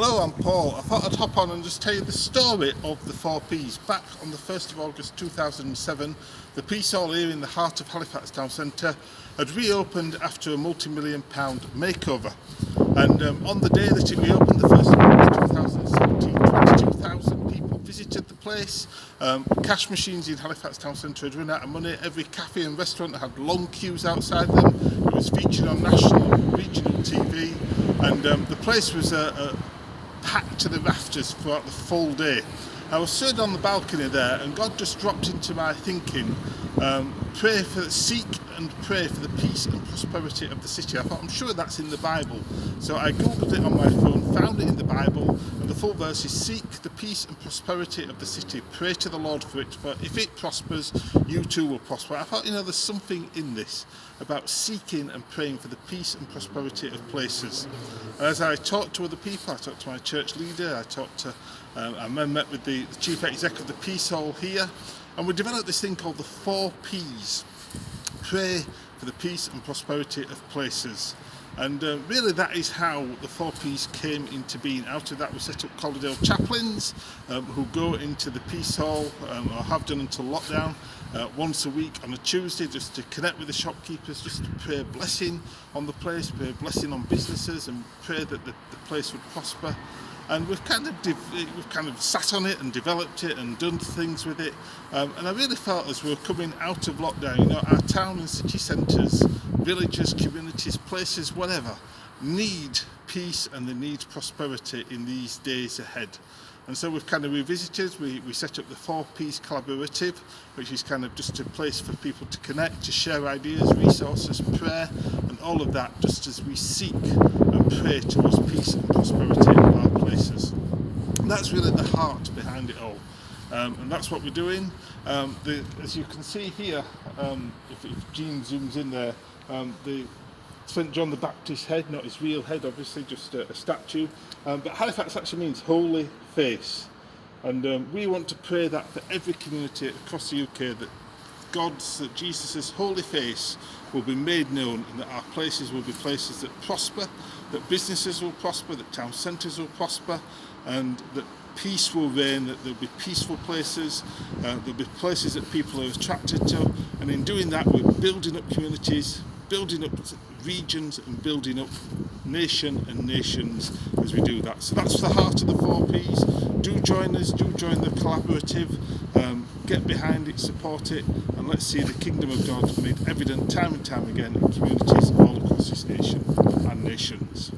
Hello, I'm Paul. I thought I'd hop on and just tell you the story of the 4Ps. Back on the 1st of August 2007, the Peace Hall here in the heart of Halifax Town Centre had reopened after a multi-million-pound makeover. And on the day that it reopened, the 1st of August 2017, 22,000 people visited the place. Cash machines in Halifax Town Centre had run out of money. Every cafe and restaurant had long queues outside them. It was featured on national and regional TV, and the place was packed to the rafters throughout the full day. I was stood on the balcony there, and God just dropped into my thinking, seek and pray for the peace and prosperity of the city. I thought, I'm sure that's in the Bible. So I googled it on my phone, found it in the Bible, and the full verse is, seek the peace and prosperity of the city, pray to the Lord for it, for if it prospers, you too will prosper. I thought, there's something in this about seeking and praying for the peace and prosperity of places. As I talked to other people, I talked to my church leader, I met with the chief exec of the Peace Hall here, and we developed this thing called the 4Ps. Pray for the peace and prosperity of places. And really that is how the 4Ps came into being. Out of that we set up Collierdale chaplains who go into the Peace Hall, or have done until lockdown, once a week on a Tuesday, just to connect with the shopkeepers, just to pray a blessing on the place, pray a blessing on businesses, and pray that the place would prosper. And we've kind of sat on it and developed it and done things with it. And I really felt as we were coming out of lockdown, our town and city centres, villages, communities, places, whatever, need peace and they need prosperity in these days ahead. And so we've kind of revisited, we set up the 4Ps Collaborative, which is kind of just a place for people to connect, to share ideas, resources, prayer, and all of that, just as we seek and pray towards peace and prosperity in our places. And that's really the heart behind it all. And that's what we're doing. As you can see here, if Gene zooms in there, the St John the Baptist head, not his real head obviously, just a statue, but Halifax actually means holy face, and we want to pray that for every community across the UK, that Jesus' holy face will be made known, and that our places will be places that prosper, that businesses will prosper, that town centres will prosper, and that peace will reign, that there'll be peaceful places, there'll be places that people are attracted to, and in doing that we're building up communities, building up regions, and building up nation and nations as we do that. So that's the heart of the 4Ps. Do join us, do join the collaborative, get behind it, support it, and let's see the kingdom of God made evident time and time again in communities all across this nation and nations.